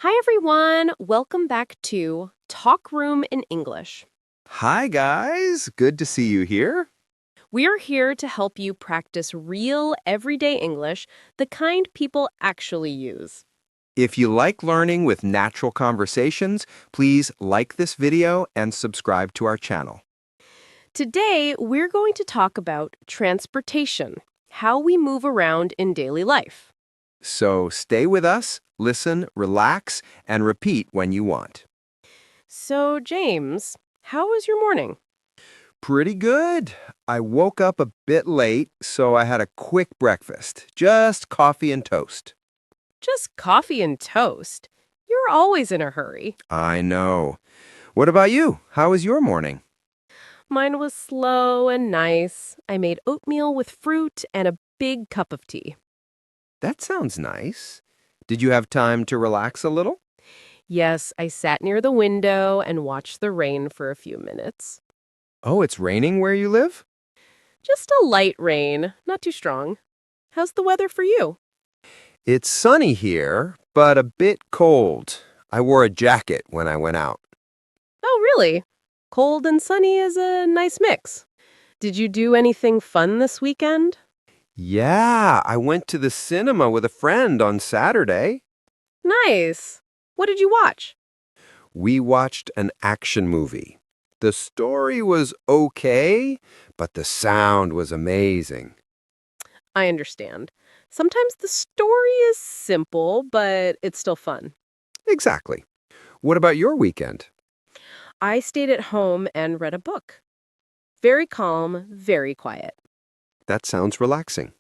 Hi, everyone. Welcome back to Talk Room in English. Hi, guys. Good to see you here. We're here to help you practice real, everyday English, the kind people actually use. If you like learning with natural conversations, please like this video and subscribe to our channel. Today, we're going to talk about transportation, how we move around in daily life. So stay with us, listen, relax, and repeat when you want. So, James, how was your morning? Pretty good. I woke up a bit late, so I had a quick breakfast. Just coffee and toast. Just coffee and toast. You're always in a hurry. I know. What about you? How was your morning? Mine was slow and nice. I made oatmeal with fruit and a big cup of tea. That sounds nice. Did you have time to relax a little? Yes, I sat near the window and watched the rain for a few minutes. Oh, it's raining where you live? Just a light rain, not too strong. How's the weather for you? It's sunny here, but a bit cold. I wore a jacket when I went out. Oh, really? Cold and sunny is a nice mix. Did you do anything fun this weekend? Yeah, I went to the cinema with a friend on Saturday. Nice. What did you watch? We watched an action movie. The story was okay, but the sound was amazing. I understand. Sometimes the story is simple, but it's still fun. Exactly. What about your weekend? I stayed at home and read a book. Very calm, very quiet. That sounds relaxing.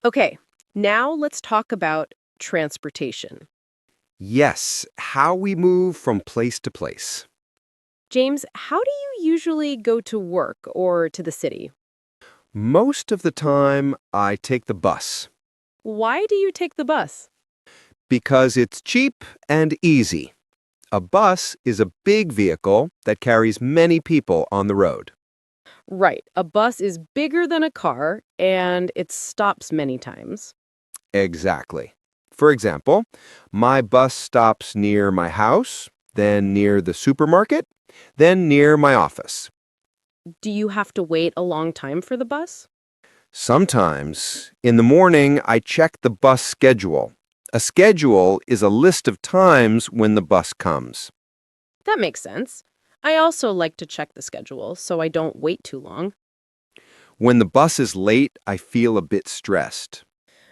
Okay, now let's talk about transportation. Yes, how we move from place to place. James, how do you usually go to work or to the city? Most of the time, I take the bus Why do you take the bus? because it's cheap and easy. A bus is a big vehicle that carries many people on the road. Right, a bus is bigger than a car and it stops many times. Exactly. For example, my bus stops near my house, then near the supermarket, then near my office. Do you have to wait a long time for the bus? Sometimes, in the morning, I check the bus schedule. A schedule is a list of times when the bus comes. That makes sense. I also like to check the schedule so I don't wait too long. When the bus is late, I feel a bit stressed.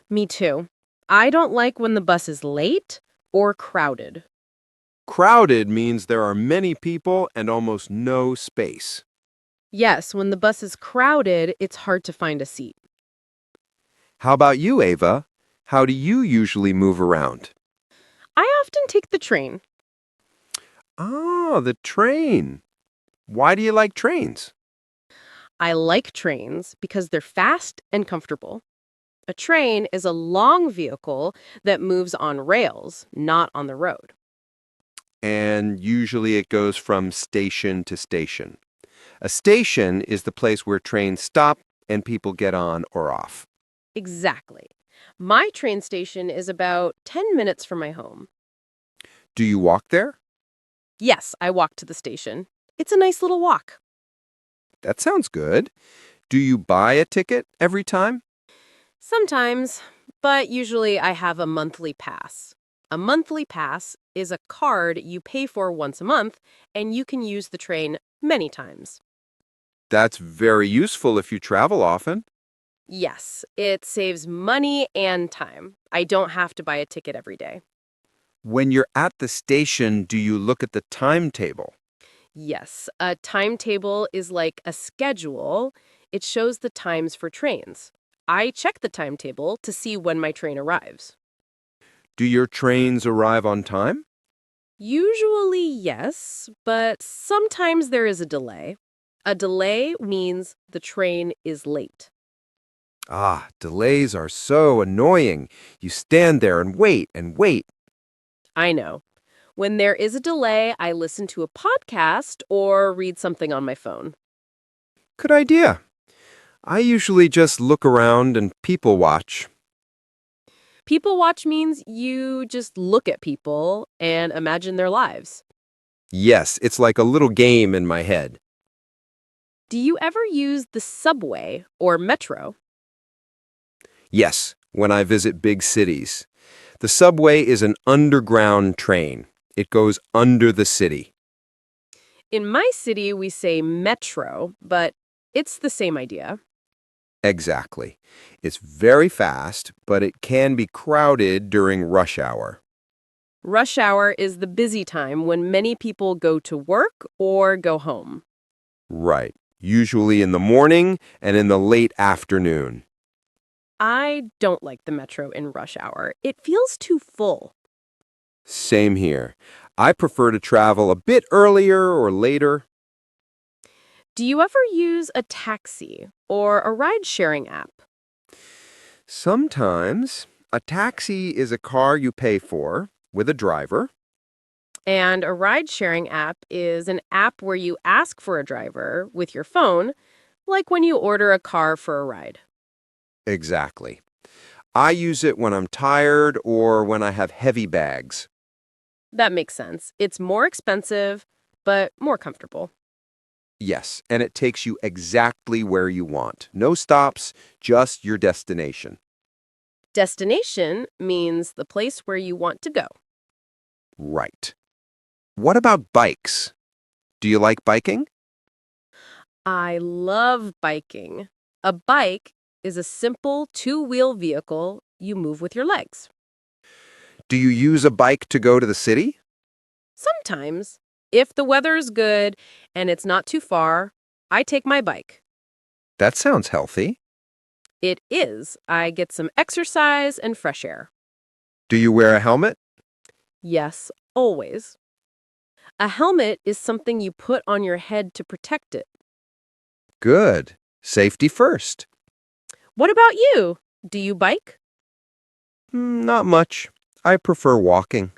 Me too. I don't like when the bus is late or crowded. Crowded means there are many people and almost no space. Yes, when the bus is crowded, it's hard to find a seat. How about you, Ava? How do you usually move around? I often take the train. Ah, the train. Why do you like trains? I like trains because they're fast and comfortable. A train is a long vehicle that moves on rails, not on the road. And usually it goes from station to station. A station is the place where trains stop and people get on or off. Exactly. My train station is about 10 minutes from my home. Do you walk there? Yes, I walk to the station. It's a nice little walk. That sounds good. Do you buy a ticket every time? Sometimes, but usually I have a monthly pass. A monthly pass is a card you pay for once a month, and you can use the train many times. That's very useful if you travel often. Yes, it saves money and time. I don't have to buy a ticket every day. When you're at the station, do you look at the timetable? Yes, a timetable is like a schedule. It shows the times for trains. I check the timetable to see when my train arrives. Do your trains arrive on time? Usually, yes, but sometimes there is a delay. A delay means the train is late. Ah, delays are so annoying. You stand there and wait and wait. I know. When there is a delay, I listen to a podcast or read something on my phone. Good idea. I usually just look around and people watch. People watch means you just look at people and imagine their lives. Yes, it's like a little game in my head. Do you ever use the subway or metro? Yes, when I visit big cities. The subway is an underground train. It goes under the city. In my city, we say metro, but it's the same idea. Exactly. It's very fast, but it can be crowded during rush hour. Rush hour is the busy time when many people go to work or go home. Right. Usually in the morning and in the late afternoon. I don't like the metro in rush hour. It feels too full. Same here. I prefer to travel a bit earlier or later. Do you ever use a taxi or a ride-sharing app? Sometimes a taxi is a car you pay for with a driver. And a ride-sharing app is an app where you ask for a driver with your phone, like when you order a car for a ride. Exactly. I use it when I'm tired or when I have heavy bags. That makes sense. It's more expensive, but more comfortable. Yes, and it takes you exactly where you want. No stops, just your destination. Destination means the place where you want to go. Right. What about bikes? Do you like biking? I love biking. A bike is a simple two-wheel vehicle you move with your legs. Do you use a bike to go to the city? Sometimes, if the weather's good and it's not too far, I take my bike. That sounds healthy. It is. I get some exercise and fresh air. Do you wear a helmet? Yes, always. A helmet is something you put on your head to protect it. Good. Safety first. What about you? Do you bike? Not much. I prefer walking.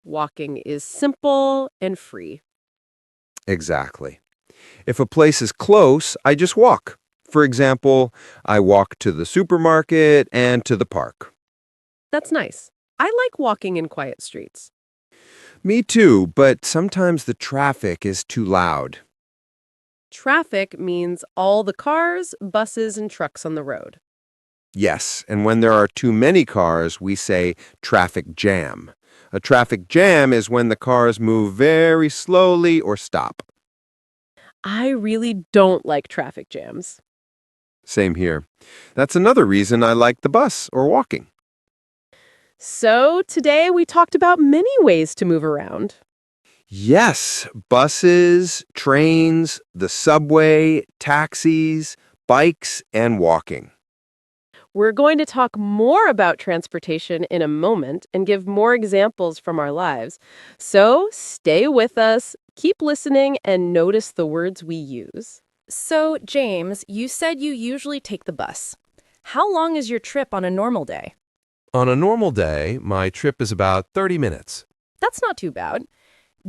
Walking is simple and free. Exactly. If a place is close, I just walk. For example, I walk to the supermarket and to the park. That's nice. I like walking in quiet streets. Me too, but sometimes the traffic is too loud. Traffic means all the cars, buses, and trucks on the road. Yes, and when there are too many cars, we say traffic jam. A traffic jam is when the cars move very slowly or stop. I really don't like traffic jams. Same here. That's another reason I like the bus or walking. So today we talked about many ways to move around. Yes, buses, trains, the subway, taxis, bikes, and walking. We're going to talk more about transportation in a moment and give more examples from our lives. So stay with us, keep listening, and notice the words we use. So, James, you said you usually take the bus. How long is your trip on a normal day? On a normal day, my trip is about 30 minutes. That's not too bad.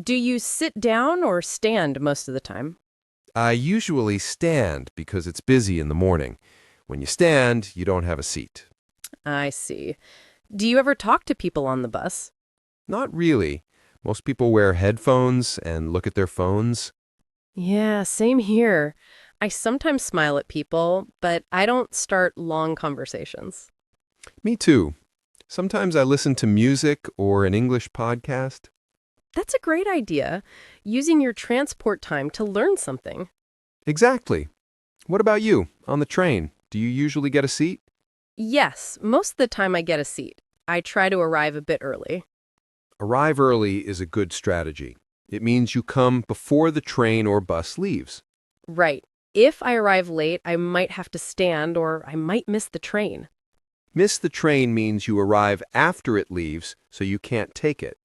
Do you sit down or stand most of the time? I usually stand because it's busy in the morning. When you stand, you don't have a seat. I see. Do you ever talk to people on the bus? Not really. Most people wear headphones and look at their phones. Yeah, same here. I sometimes smile at people, but I don't start long conversations. Me too. Sometimes I listen to music or an English podcast. That's a great idea, using your transport time to learn something. Exactly. What about you? On the train, do you usually get a seat? Yes, most of the time I get a seat. I try to arrive a bit early. Arrive early is a good strategy. It means you come before the train or bus leaves. Right. If I arrive late, I might have to stand or I might miss the train. Miss the train means you arrive after it leaves, so you can't take it.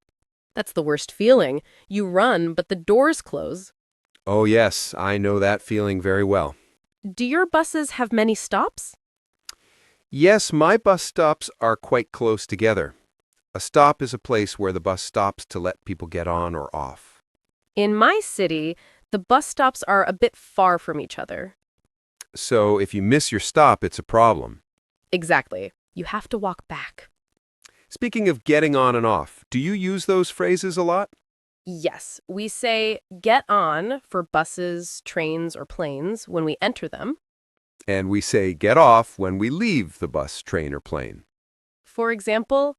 That's the worst feeling. You run, but the doors close. Oh yes, I know that feeling very well. Do your buses have many stops? Yes, my bus stops are quite close together. A stop is a place where the bus stops to let people get on or off. In my city, the bus stops are a bit far from each other. So if you miss your stop, it's a problem. Exactly. You have to walk back. Speaking of getting on and off, do you use those phrases a lot? Yes, we say get on for buses, trains, or planes when we enter them. And we say get off when we leave the bus, train, or plane. For example,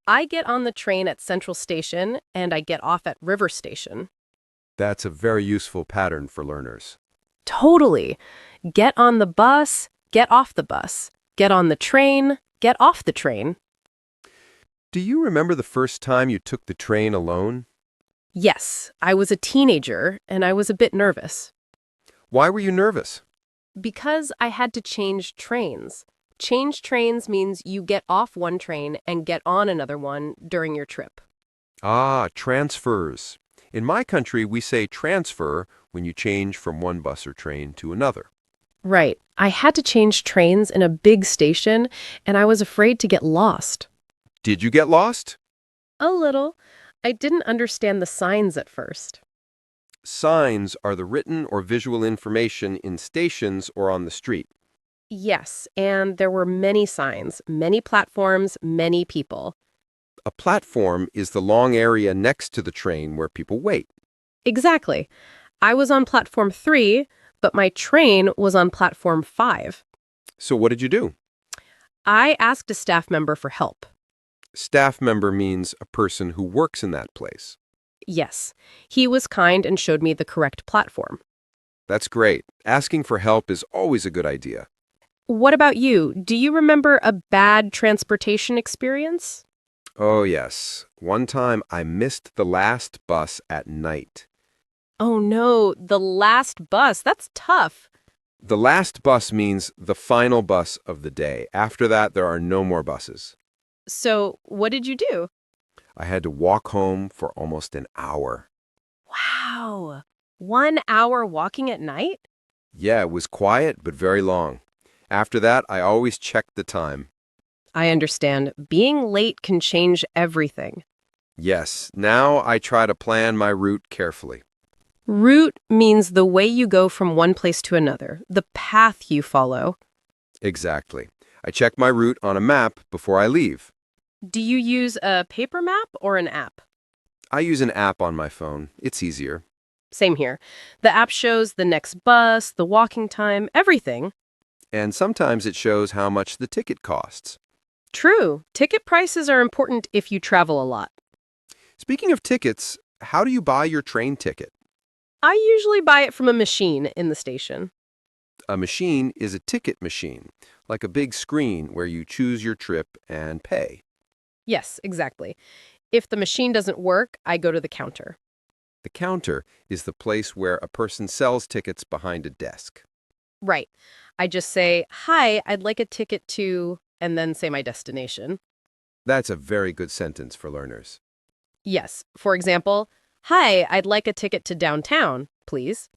I get on the train at Central Station and I get off at River Station. That's a very useful pattern for learners. Totally. Get on the bus, get off the bus. Get on the train, get off the train. Do you remember the first time you took the train alone? Yes, I was a teenager and I was a bit nervous. Why were you nervous? Because I had to change trains. Change trains means you get off one train and get on another one during your trip. Ah, transfers. In my country, we say transfer when you change from one bus or train to another. Right. I had to change trains in a big station and I was afraid to get lost. Did you get lost? A little. I didn't understand the signs at first. Signs are the written or visual information in stations or on the street. Yes, and there were many signs, many platforms, many people. A platform is the long area next to the train where people wait. Exactly. I was on platform 3, but my train was on platform 5. So what did you do? I asked a staff member for help. Staff member means a person who works in that place. Yes, he was kind and showed me the correct platform. That's great. Asking for help is always a good idea. What about you? Do you remember a bad transportation experience? Oh, yes. One time I missed the last bus at night. Oh no, the last bus. That's tough. The last bus means the final bus of the day. After that, there are no more buses. So, what did you do? I had to walk home for almost an hour. Wow. 1 hour walking at night? Yeah, it was quiet, but very long. After that, I always checked the time. I understand. Being late can change everything. Yes, now I try to plan my route carefully. Route means the way you go from one place to another, the path you follow. Exactly. I check my route on a map before I leave. Do you use a paper map or an app? I use an app on my phone. It's easier. Same here. The app shows the next bus, the walking time, everything. And sometimes it shows how much the ticket costs. True. Ticket prices are important if you travel a lot. Speaking of tickets, how do you buy your train ticket? I usually buy it from a machine in the station. A machine is a ticket machine, like a big screen where you choose your trip and pay. Yes, exactly. If the machine doesn't work, I go to the counter. The counter is the place where a person sells tickets behind a desk. Right. I just say, "Hi, I'd like a ticket to," and then say my destination. That's a very good sentence for learners. Yes. For example, "Hi, I'd like a ticket to downtown, please."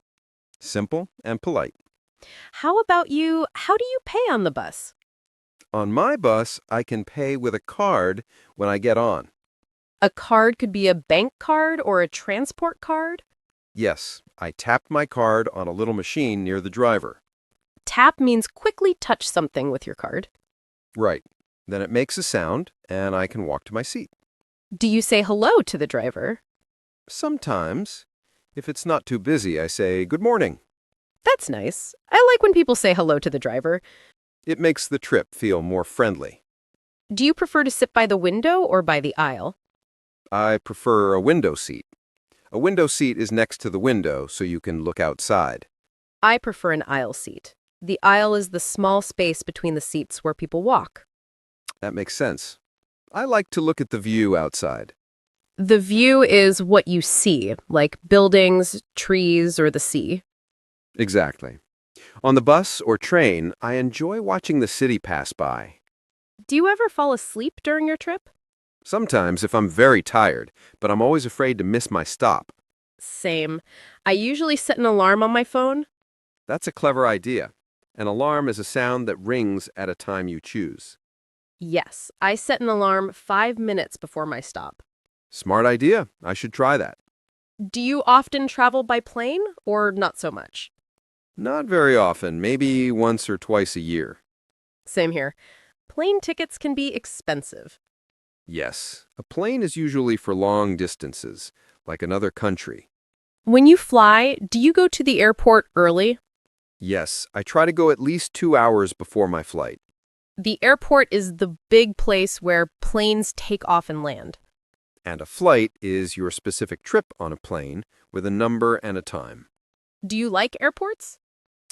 Simple and polite. How about you? How do you pay on the bus? On my bus, I can pay with a card when I get on. A card could be a bank card or a transport card. Yes, I tapped my card on a little machine near the driver. Tap means quickly touch something with your card. Right. Then it makes a sound, and I can walk to my seat. Do you say hello to the driver? Sometimes, if it's not too busy, I say, "Good morning." That's nice. I like when people say hello to the driver. It makes the trip feel more friendly. Do you prefer to sit by the window or by the aisle? I prefer a window seat. A window seat is next to the window, so you can look outside. I prefer an aisle seat. The aisle is the small space between the seats where people walk. That makes sense. I like to look at the view outside. The view is what you see, like buildings, trees, or the sea. Exactly. On the bus or train, I enjoy watching the city pass by. Do you ever fall asleep during your trip? Sometimes if I'm very tired, but I'm always afraid to miss my stop. Same. I usually set an alarm on my phone. That's a clever idea. An alarm is a sound that rings at a time you choose. Yes, I set an alarm 5 minutes before my stop. Smart idea. I should try that. Do you often travel by plane or not so much? Not very often, maybe once or twice a year. Same here. Plane tickets can be expensive. Yes, a plane is usually for long distances, like another country. When you fly, do you go to the airport early? Yes, I try to go at least 2 hours before my flight. The airport is the big place where planes take off and land. And a flight is your specific trip on a plane with a number and a time. Do you like airports?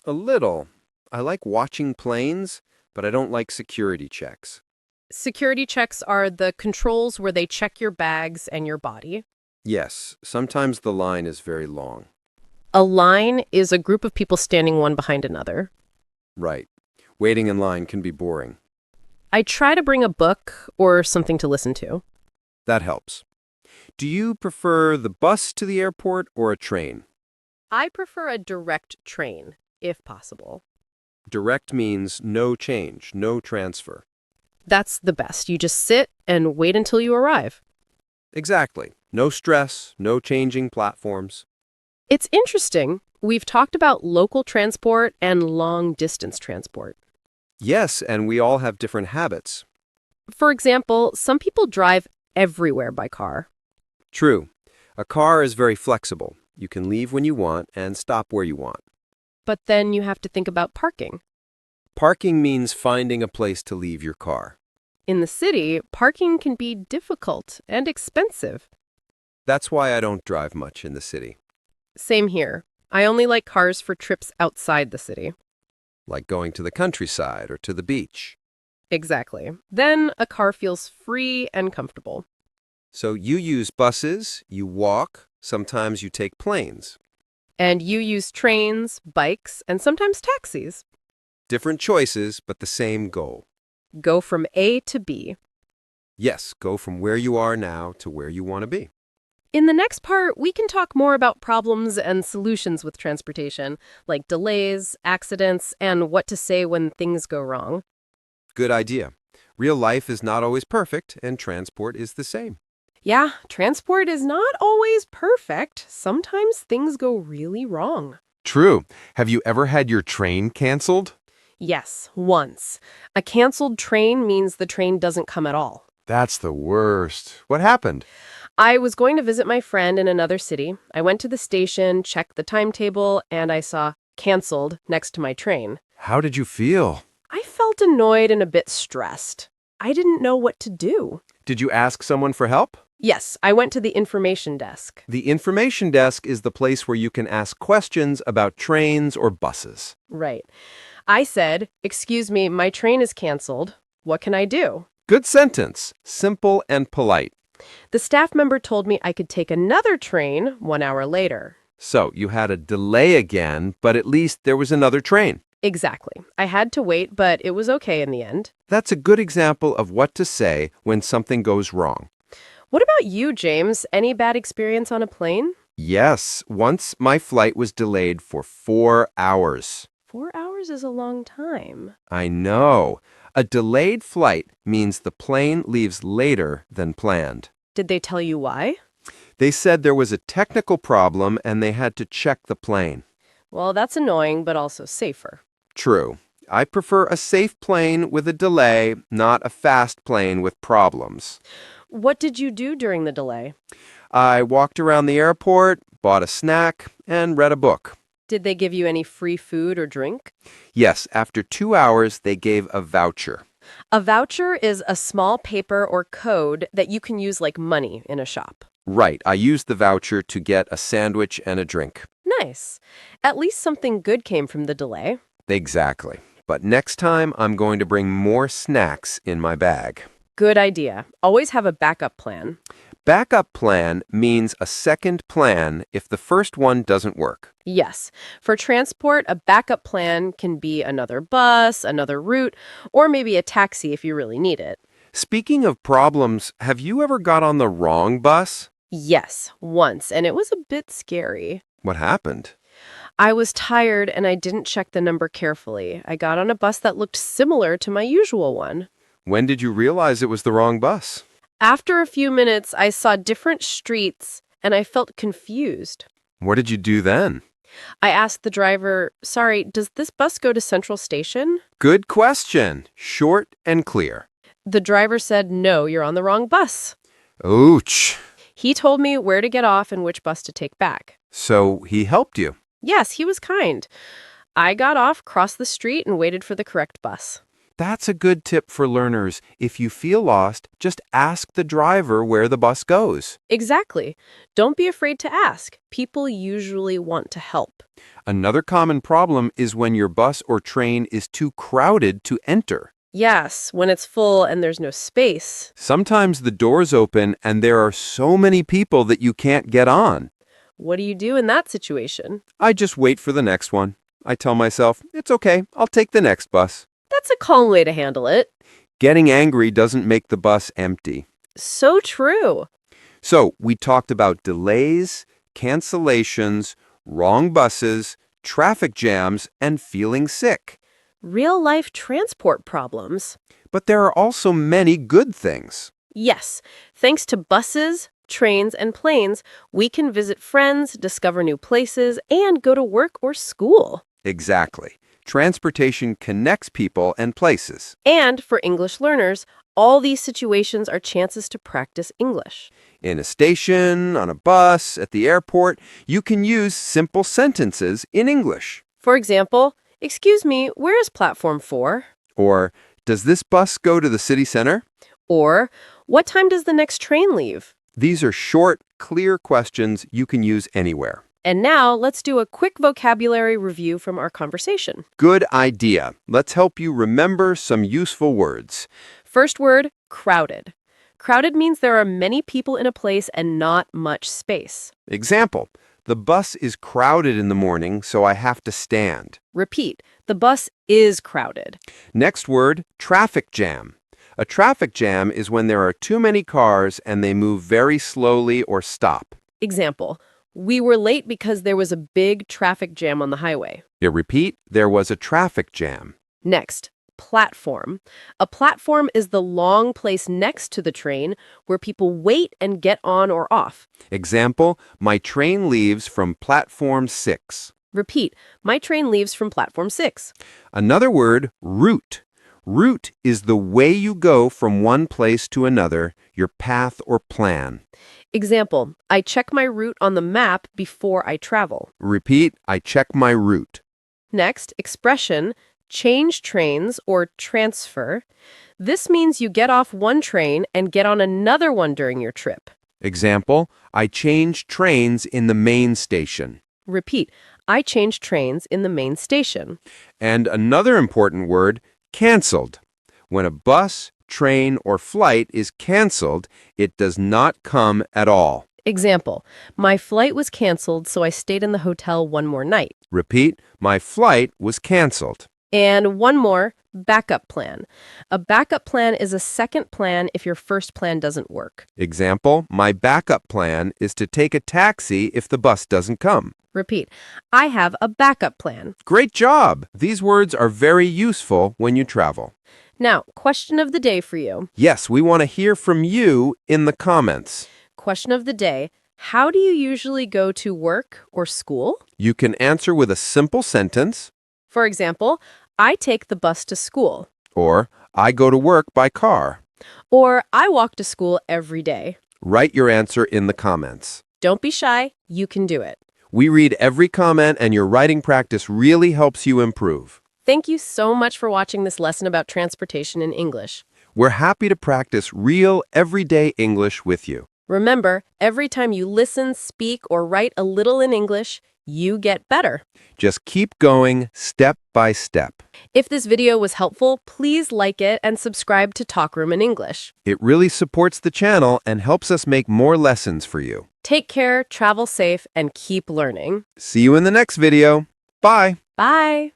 A little. I like watching planes, but I don't like security checks. Security checks are the controls where they check your bags and your body. Yes, sometimes the line is very long. A line is a group of people standing one behind another. Right. Waiting in line can be boring. I try to bring a book or something to listen to. That helps. Do you prefer the bus to the airport or a train? I prefer a direct train, if possible. Direct means no change, no transfer. That's the best. You just sit and wait until you arrive. Exactly. No stress, no changing platforms. It's interesting. We've talked about local transport and long-distance transport. Yes, and we all have different habits. For example, some people drive everywhere by car. True. A car is very flexible. You can leave when you want and stop where you want. But then you have to think about parking. Parking means finding a place to leave your car. In the city, parking can be difficult and expensive. That's why I don't drive much in the city. Same here. I only like cars for trips outside the city. Like going to the countryside or to the beach. Exactly. Then a car feels free and comfortable. So you use buses, you walk, sometimes you take planes. And you use trains, bikes, and sometimes taxis. Different choices, but the same goal. Go from A to B. Yes, go from where you are now to where you want to be. In the next part, we can talk more about problems and solutions with transportation, like delays, accidents, and what to say when things go wrong. Good idea. Real life is not always perfect, and transport is the same. Yeah, transport is not always perfect. Sometimes things go really wrong. True. Have you ever had your train canceled? Yes, once. A canceled train means the train doesn't come at all. That's the worst. What happened? I was going to visit my friend in another city. I went to the station, checked the timetable, and I saw canceled next to my train. How did you feel? I felt annoyed and a bit stressed. I didn't know what to do. Did you ask someone for help? Yes, I went to the information desk. The information desk is the place where you can ask questions about trains or buses. Right. I said, "Excuse me, my train is canceled. What can I do?" Good sentence. Simple and polite. The staff member told me I could take another train 1 hour later. So you had a delay again, but at least there was another train. Exactly. I had to wait, but it was okay in the end. That's a good example of what to say when something goes wrong. What about you, James? Any bad experience on a plane? Yes, once my flight was delayed for 4 hours. 4 hours is a long time. I know. A delayed flight means the plane leaves later than planned. Did they tell you why? They said there was a technical problem and they had to check the plane. Well, that's annoying, but also safer. True. I prefer a safe plane with a delay, not a fast plane with problems. What did you do during the delay? I walked around the airport, bought a snack, and read a book. Did they give you any free food or drink? Yes, after 2 hours, they gave a voucher. A voucher is a small paper or code that you can use like money in a shop. Right, I used the voucher to get a sandwich and a drink. Nice. At least something good came from the delay. Exactly. But next time, I'm going to bring more snacks in my bag. Good idea. Always have a backup plan. Backup plan means a second plan if the first one doesn't work. Yes. For transport, a backup plan can be another bus, another route, or maybe a taxi if you really need it. Speaking of problems, have you ever got on the wrong bus? Yes, once, and it was a bit scary. What happened? I was tired and I didn't check the number carefully. I got on a bus that looked similar to my usual one. When did you realize it was the wrong bus? After a few minutes, I saw different streets and I felt confused. What did you do then? I asked the driver, sorry, does this bus go to Central Station? Good question. Short and clear. The driver said, no, you're on the wrong bus. Ouch. He told me where to get off and which bus to take back. So he helped you. Yes, he was kind. I got off, crossed the street, and waited for the correct bus. That's a good tip for learners. If you feel lost, just ask the driver where the bus goes. Exactly. Don't be afraid to ask. People usually want to help. Another common problem is when your bus or train is too crowded to enter. Yes, when it's full and there's no space. Sometimes the doors open and there are so many people that you can't get on. What do you do in that situation? I just wait for the next one. I tell myself, it's okay, I'll take the next bus. That's a calm way to handle it. Getting angry doesn't make the bus empty. So true. So, we talked about delays, cancellations, wrong buses, traffic jams, and feeling sick. Real-life transport problems. But there are also many good things. Yes, thanks to buses, trains, and planes, we can visit friends, discover new places, and go to work or school. Exactly. Transportation connects people and places. And for English learners, all these situations are chances to practice English. In a station, on a bus, at the airport, you can use simple sentences in English. For example, excuse me, where is platform 4? Or, does this bus go to the city center? Or, what time does the next train leave? These are short, clear questions you can use anywhere. And now, let's do a quick vocabulary review from our conversation. Good idea. Let's help you remember some useful words. First word, crowded. Crowded means there are many people in a place and not much space. Example, the bus is crowded in the morning, so I have to stand. Repeat, the bus is crowded. Next word, traffic jam. A traffic jam is when there are too many cars and they move very slowly or stop. Example, we were late because there was a big traffic jam on the highway. Repeat, there was a traffic jam. Next, platform. A platform is the long place next to the train where people wait and get on or off. Example, my train leaves from platform 6. Repeat, my train leaves from platform 6. Another word, route. Route is the way you go from one place to another, your path or plan. Example, I check my route on the map before I travel. Repeat, I check my route. Next, expression, change trains or transfer. This means you get off one train and get on another one during your trip. Example, I change trains in the main station. Repeat, I change trains in the main station. And another important word, canceled. When a bus, train, or flight is canceled, it does not come at all. Example, my flight was canceled, so I stayed in the hotel one more night. Repeat, my flight was canceled. And one more, backup plan. A backup plan is a second plan if your first plan doesn't work. Example, my backup plan is to take a taxi if the bus doesn't come. Repeat, I have a backup plan. Great job! These words are very useful when you travel. Now, question of the day for you. Yes, we want to hear from you in the comments. Question of the day, how do you usually go to work or school? You can answer with a simple sentence, For example, I take the bus to school. or I go to work by car. Or I walk to school every day. Write your answer in the comments. Don't be shy, you can do it. We read every comment and your writing practice really helps you improve. Thank you so much for watching this lesson about transportation in English. We're happy to practice real, everyday English with you. Remember, every time you listen, speak, or write a little in English, you get better. Just keep going step by step. If this video was helpful, please like it and subscribe to Talk Room in English. It really supports the channel and helps us make more lessons for you. Take care, travel safe, and keep learning. See you in the next video. Bye. Bye!